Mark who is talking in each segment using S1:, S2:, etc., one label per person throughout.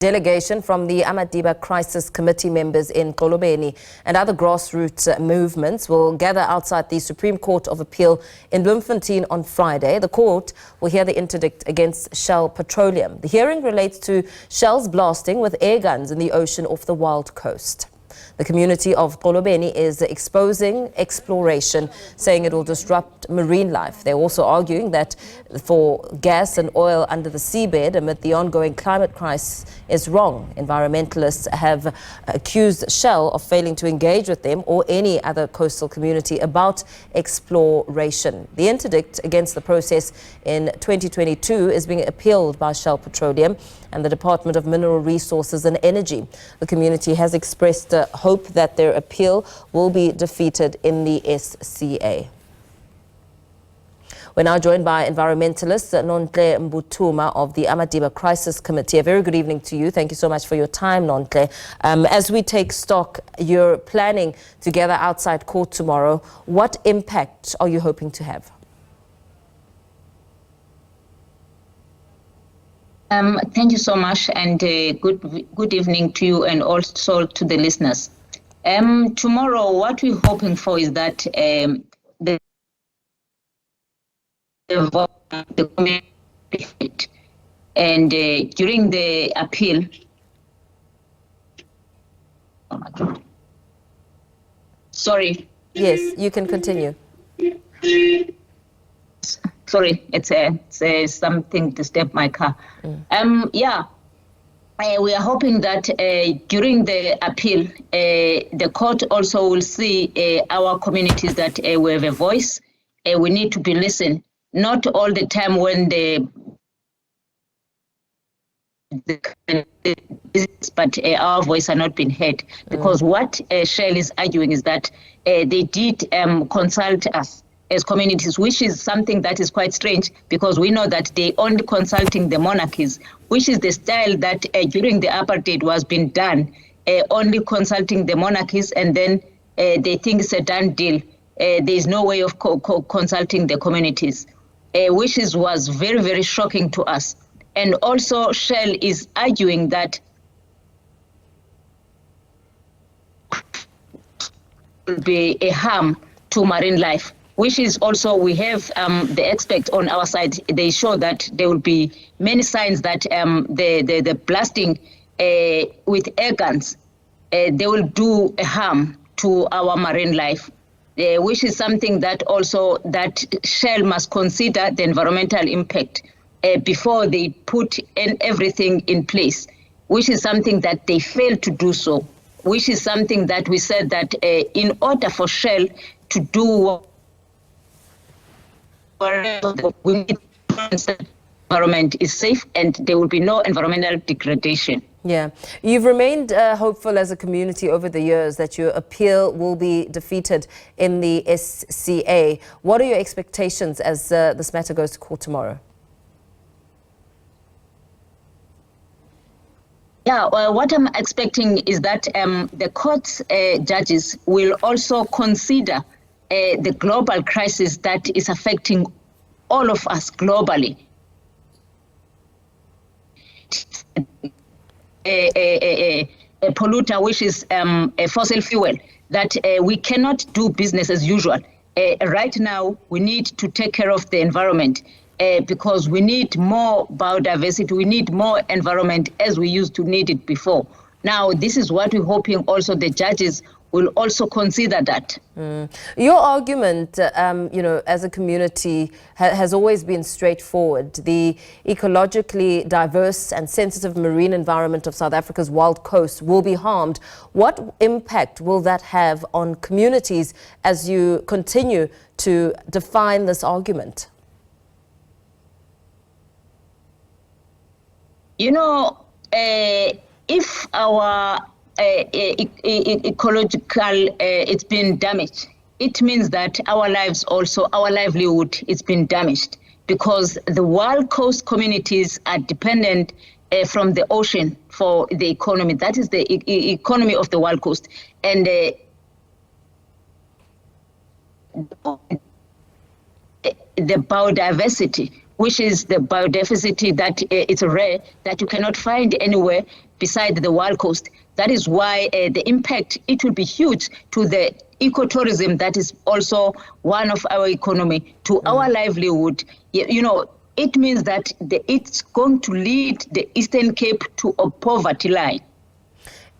S1: Delegation from the Amadiba Crisis Committee members in Xolobeni and other grassroots movements will gather outside the Supreme Court of Appeal in Bloemfontein on Friday. The court will hear the interdict against Shell Petroleum. The hearing relates to Shell's blasting with air guns in the ocean off the Wild Coast. The community of Xolobeni is exposing exploration, saying it will disrupt marine life. They're also arguing that for gas and oil under the seabed amid the ongoing climate crisis is wrong. Environmentalists have accused Shell of failing to engage with them or any other coastal community about exploration. The interdict against the process in 2022 is being appealed by Shell Petroleum and the Department of Mineral Resources and Energy. The community has expressed hope that their appeal will be defeated in the SCA. We're now joined by environmentalist Nonhle Mbuthuma of the Amadiba Crisis Committee. A very good evening to you. Thank you so much for your time, Nonhle. As we take stock, you're planning to gather outside court tomorrow. What impact are you hoping to have?
S2: Thank you so much, and good evening to you and also to the listeners. Tomorrow, what we're hoping for is that the committee and during the appeal. Oh my God. Sorry.
S1: Yes, you can continue.
S2: Sorry, it's something to step my car. We are hoping that during the appeal, the court also will see our communities that we have a voice. We need to be listened, not all the time when but our voice are not being heard. Because what Shell is arguing is that they did consult us as communities, which is something that is quite strange because we know that they only consulting the monarchies, which is the style that during the apartheid was being done, only consulting the monarchies, and then they think it's a done deal. There is no way of consulting the communities, which was very, very shocking to us. And also Shell is arguing that will be a harm to marine life, which is also, we have the expert on our side. They show that there will be many signs that the blasting with air guns, they will do a harm to our marine life, which is something that also that Shell must consider the environmental impact before they put everything in place, which is something that they fail to do so, which is something that we said that in order for Shell to do we need the environment is safe and there will be no environmental degradation.
S1: Yeah, you've remained hopeful as a community over the years that your appeal will be defeated in the SCA. What are your expectations as this matter goes to court tomorrow?
S2: Yeah, well, what I'm expecting is that the court's judges will also consider the global crisis that is affecting all of us globally. A polluter, which is a fossil fuel, that we cannot do business as usual. Right now, we need to take care of the environment because we need more biodiversity, we need more environment as we used to need it before. Now, this is what we're hoping also the judges will also consider that.
S1: Your argument, as a community has always been straightforward. The ecologically diverse and sensitive marine environment of South Africa's Wild Coast will be harmed. What impact will that have on communities as you continue to define this argument?
S2: If our ecological it's been damaged, it means that our lives also, our livelihood is been damaged because the Wild Coast communities are dependent from the ocean for the economy. That is the economy of the Wild Coast. And the biodiversity, which is the biodiversity that it's rare, that you cannot find anywhere beside the wild coast. That is why the impact, it will be huge to the ecotourism that is also one of our economy, to our livelihood. You know, it means that it's going to lead the Eastern Cape to a poverty line.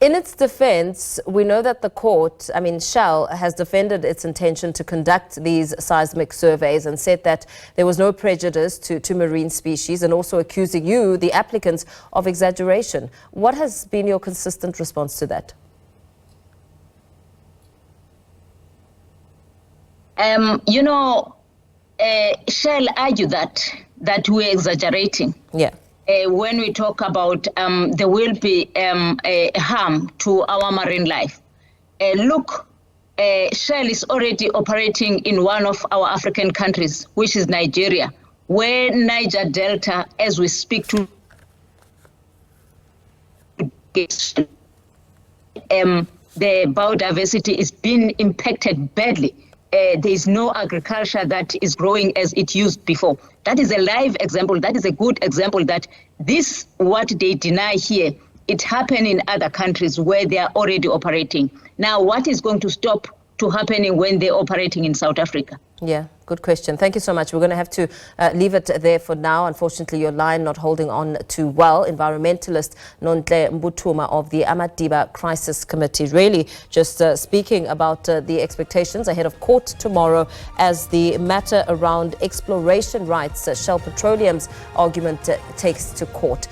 S1: In its defense, we know that the court, Shell, has defended its intention to conduct these seismic surveys and said that there was no prejudice to marine species, and also accusing you, the applicants, of exaggeration. What has been your consistent response to that?
S2: Shell argue that we're exaggerating.
S1: Yeah.
S2: When we talk about there will be a harm to our marine life. Look, Shell is already operating in one of our African countries, which is Nigeria, where Niger Delta, as we speak to, the biodiversity is being impacted badly. There is no agriculture that is growing as it used before. That is a live example. That is a good example that this, what they deny here, it happened in other countries where they are already operating. Now, what is going to stop to happening when they're operating in South Africa?
S1: Yeah, good question. Thank you so much. We're going to have to leave it there for now. Unfortunately, your line not holding on too well. Environmentalist Nonhle Mbuthuma of the Amadiba Crisis Committee, really just speaking about the expectations ahead of court tomorrow as the matter around exploration rights, Shell Petroleum's argument takes to court.